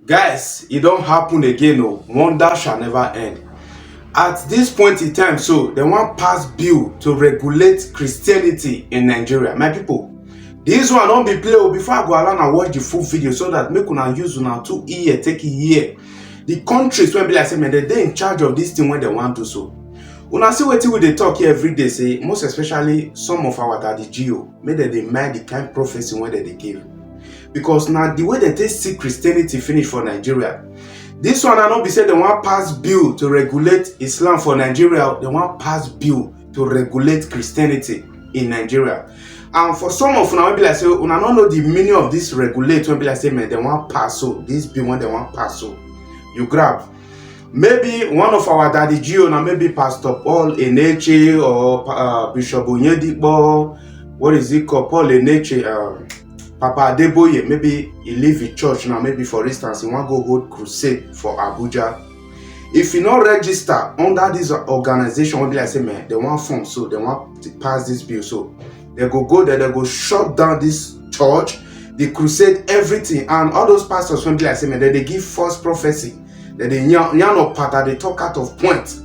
Guys, it don't happen again. No wonder shall never end. At this point in time, so they want pass bill to regulate Christianity in Nigeria. My people, this one don't be play before I go around and watch the full video so that make una use una 2 ear take it here. The countries when be like say man, they in charge of this thing when they want to so. Una see wetin we dey talk here every day, say most especially some of our daddy Geo, make they mind the kind prophecy when they give. Because now the way they take see Christianity finish for Nigeria. This one I not be said they want pass bill to regulate Islam for Nigeria. They want pass bill to regulate Christianity in Nigeria. And for some of una be like say una don't know the meaning of this regulate when be like say man they want pass so this bill when they want pass so. You grab. Maybe one of our daddy Gio, now maybe Pastor Paul Eneche or Bishop Onyedipo, what is it called? Paul Eneche, Papa Adeboye, maybe he leave the church now, maybe for instance, he want to go hold crusade for Abuja. If you not register under this organization, will be like say, man, they want form, so they want to pass this bill, so they go there, they go shut down this church, the crusade, everything, and all those pastors will be like say, man, they give false prophecy. That they yarn pattern, they talk out of point.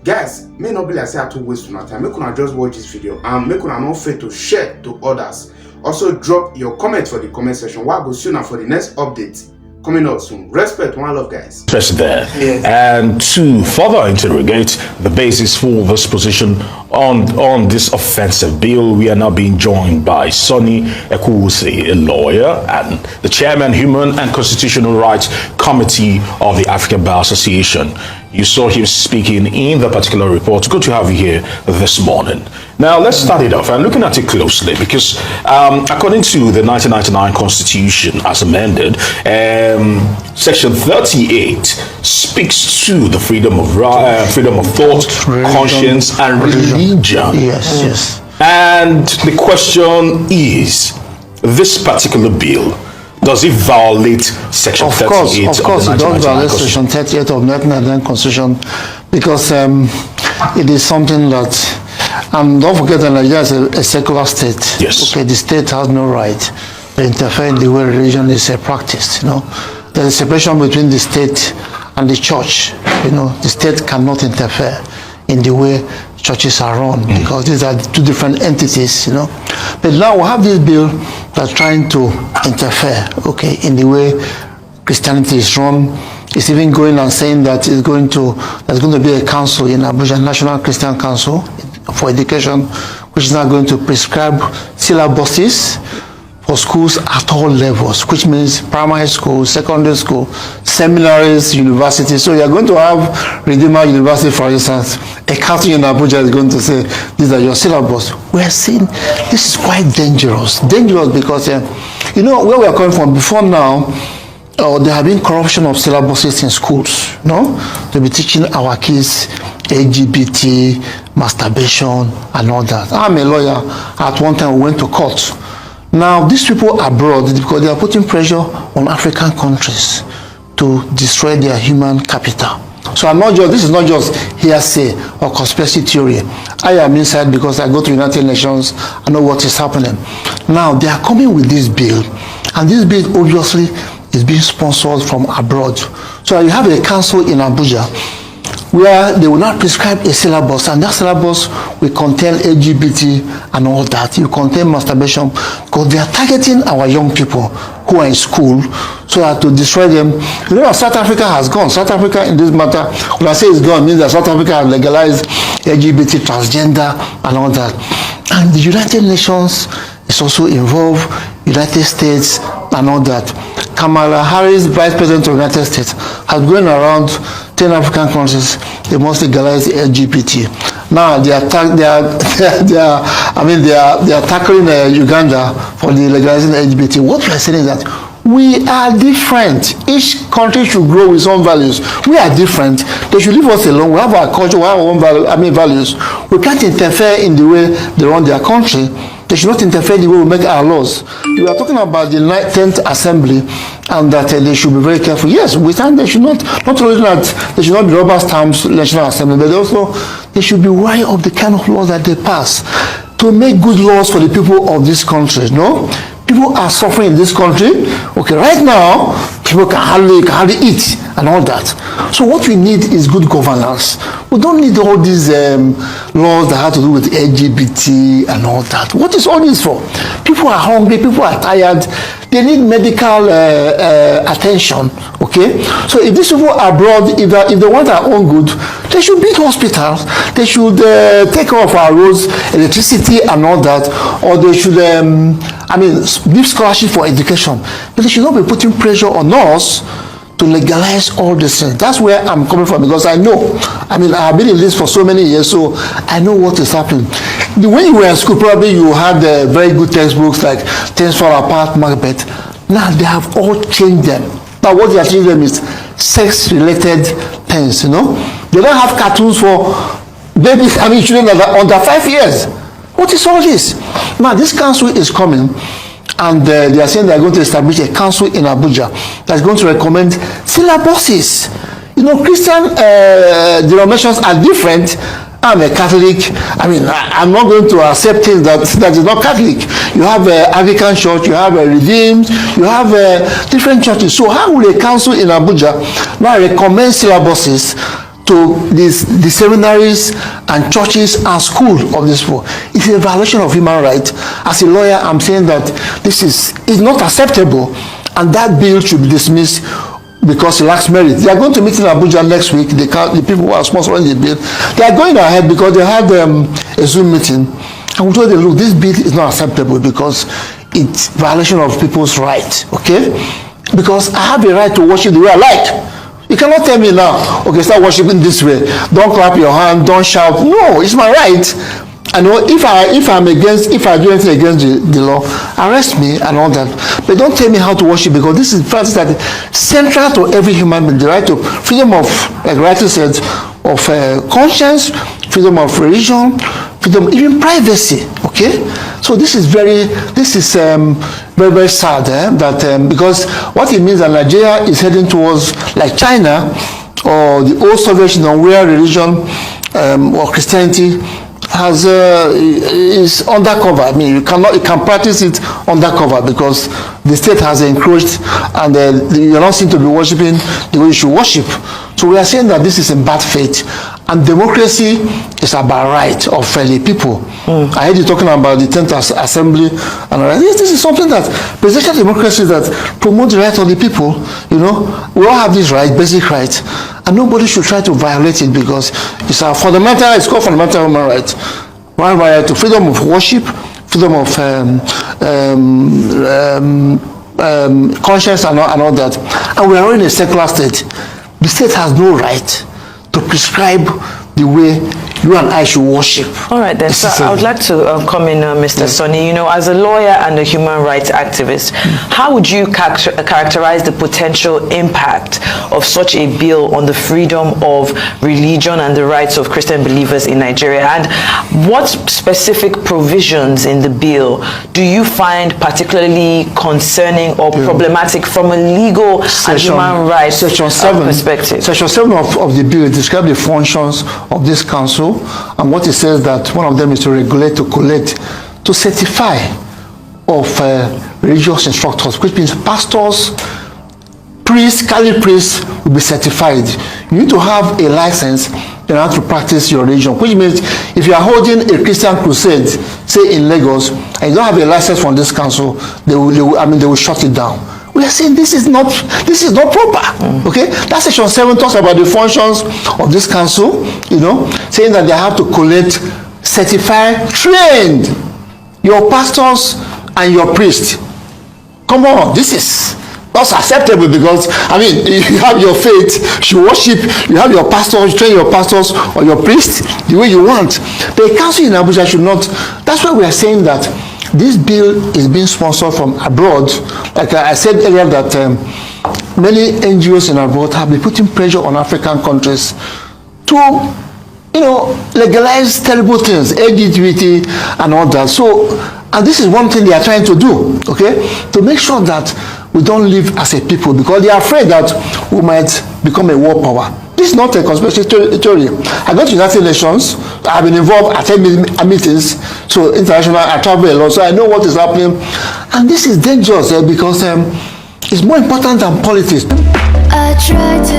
Guys, may not be like say I to waste my time. Make una just watch this video and make una not fail to share to others. Also drop your comment for the comment section. What go soon for the next update coming out soon. Respect, one love, guys. Press there. Yes. And to further interrogate the basis for this position on this offensive bill, we are now being joined by Sonny Ekuwusi, a lawyer and the chairman, Human and Constitutional Rights Committee of the African Bar Association. You saw him speaking in the particular report. Good to have you here this morning. Now, let's start it off and looking at it closely because according to the 1999 Constitution as amended, Section 38 speaks to the freedom of thought, conscience, and religion. Yes. And the question is, this particular bill, does it violate Section 38 of course, of the it does 1999 violate Constitution? Section 38 of 1999 Constitution because it is something that, don't forget that Nigeria is a secular state. Yes. Okay, the state has no right to interfere in the way religion is practiced. There is a separation between the state and the church. The state cannot interfere in the way churches are run because these are two different entities, But now we have this bill that's trying to interfere, in the way Christianity is run. It's even going and saying that there's going to be a council in Abuja, National Christian Council for Education, which is now going to prescribe syllabuses for schools at all levels, which means primary school, secondary school, seminaries, universities. So you're going to have Redeemer University, for instance, a council in Abuja is going to say, these are your syllabus. We're seeing this is quite dangerous. Dangerous because, where we are coming from before now, there have been corruption of syllabuses in schools, They'll be teaching our kids LGBT, masturbation, and all that. I'm a lawyer. At one time, we went to court. Now, these people abroad, because they are putting pressure on African countries to destroy their human capital. So this is not just hearsay or conspiracy theory. I am inside because I go to United Nations, I know what is happening. Now, they are coming with this bill, and this bill obviously is being sponsored from abroad. So you have a council in Abuja where they will not prescribe a syllabus, and that syllabus will contain LGBT and all that. It will contain masturbation because they are targeting our young people who are in school so that to destroy them. South Africa has gone. South Africa in this matter, when I say it's gone, it means that South Africa has legalized LGBT, transgender, and all that. And the United Nations is also involved, United States, and all that. Kamala Harris, Vice President of the United States, has gone around 10 African countries. They must legalize LGBT. Now they are tackling Uganda for the legalizing LGBT. What we are saying is that we are different. Each country should grow with its own values. We are different. They should leave us alone. We have our culture, we have our own values. We can't interfere in the way they run their country. They should not interfere in the way we make our laws. We are talking about the 10th Assembly and that they should be very careful. Yes, we stand they should not only that they should not be rubber stamps National Assembly, but also they should be wary of the kind of laws that they pass to make good laws for the people of this country. People are suffering in this country. Okay, right now, people can hardly eat and all that. So what we need is good governance. We don't need all these laws that have to do with LGBT and all that. What is all this for? People are hungry, people are tired, they need medical attention, okay? So if these people are abroad, if they want our own good, they should build hospitals, they should take care of our roads, electricity and all that, or they should, give scholarship for education. But they should not be putting pressure on us to legalize all these things. That's where I'm coming from, because I know, I have been in this for so many years, so I know what is happening. When you were in school, probably you had very good textbooks like Things Fall Apart, Macbeth. Now they have all changed them. Now what they are changing them is sex-related things, They don't have cartoons for babies, children that are under 5 years. What is all this? Now this council is coming, and they are saying they are going to establish a council in Abuja that's going to recommend syllabuses. Christian denominations are different. I'm a Catholic. I'm not going to accept things that is not Catholic. You have Anglican Church, you have Redeemed, you have different churches. So how will a council in Abuja now recommend syllabuses to the seminaries and churches and schools of this world? It's a violation of human rights. As a lawyer, I'm saying that this is not acceptable, and that bill should be dismissed because it lacks merit. They are going to meet in Abuja next week. The people who are sponsoring the bill, they are going ahead because they had a Zoom meeting, and we told them, look, this bill is not acceptable because it's violation of people's rights. Okay, because I have a right to worship the way I like. You cannot tell me now, okay, start worshiping this way. Don't clap your hand, don't shout. No, it's my right. I know if I do anything against the law, arrest me and all that. But don't tell me how to worship, because this is practice that is central to every human being. The right to freedom of, like rightly said, of conscience, freedom of religion, freedom, even privacy. Okay, so this is very, very sad that because what it means that Nigeria is heading towards like China or the old Soviet Union, where religion or Christianity is undercover. You can practice it undercover because the state has encroached, and you're not seen to be worshiping the way you should worship. So we are saying that this is in bad faith, and democracy is about right of fellow people. I heard you talking about the 10th Assembly, and this is something that presidential democracy that promotes the right of the people. We all have this right, basic right, and nobody should try to violate it because it's our fundamental. It's called fundamental human rights. One right to freedom of worship, freedom of conscience, and all that. And we are in a secular state. The state has no right to prescribe the way you and I should worship. All right, then. So I would like to come in, Mr. Sonny. As a lawyer and a human rights activist, how would you characterize the potential impact of such a bill on the freedom of religion and the rights of Christian believers in Nigeria? And what specific provisions in the bill do you find particularly concerning or problematic from a legal and human rights perspective? Section 7 of the bill describes the functions of this council, and what it says that one of them is to regulate, to collect, to certify of religious instructors, which means pastors, priests, Catholic priests will be certified. You need to have a license in order to practice your religion, which means if you are holding a Christian crusade, say in Lagos, and you don't have a license from this council, they will shut it down. We are saying this is not proper. Okay, that section 7 talks about the functions of this council, saying that they have to collect, certify, train your pastors and your priests. Come on, this is not acceptable, because you have your faith, you worship, you have your pastors, train your pastors or your priests the way you want. The council in Abuja should not. That's why we are saying that this bill is being sponsored from abroad. Like I said earlier, that many NGOs in abroad have been putting pressure on African countries to, legalize terrible things, LGBT and all that. So, and this is one thing they are trying to do, okay, to make sure that we don't live as a people, because they are afraid that we might become a world power. This is not a conspiracy theory. I go to United Nations. I've been involved at meetings, so international. I travel a lot, so I know what is happening, and this is dangerous because is more important than politics. I tried to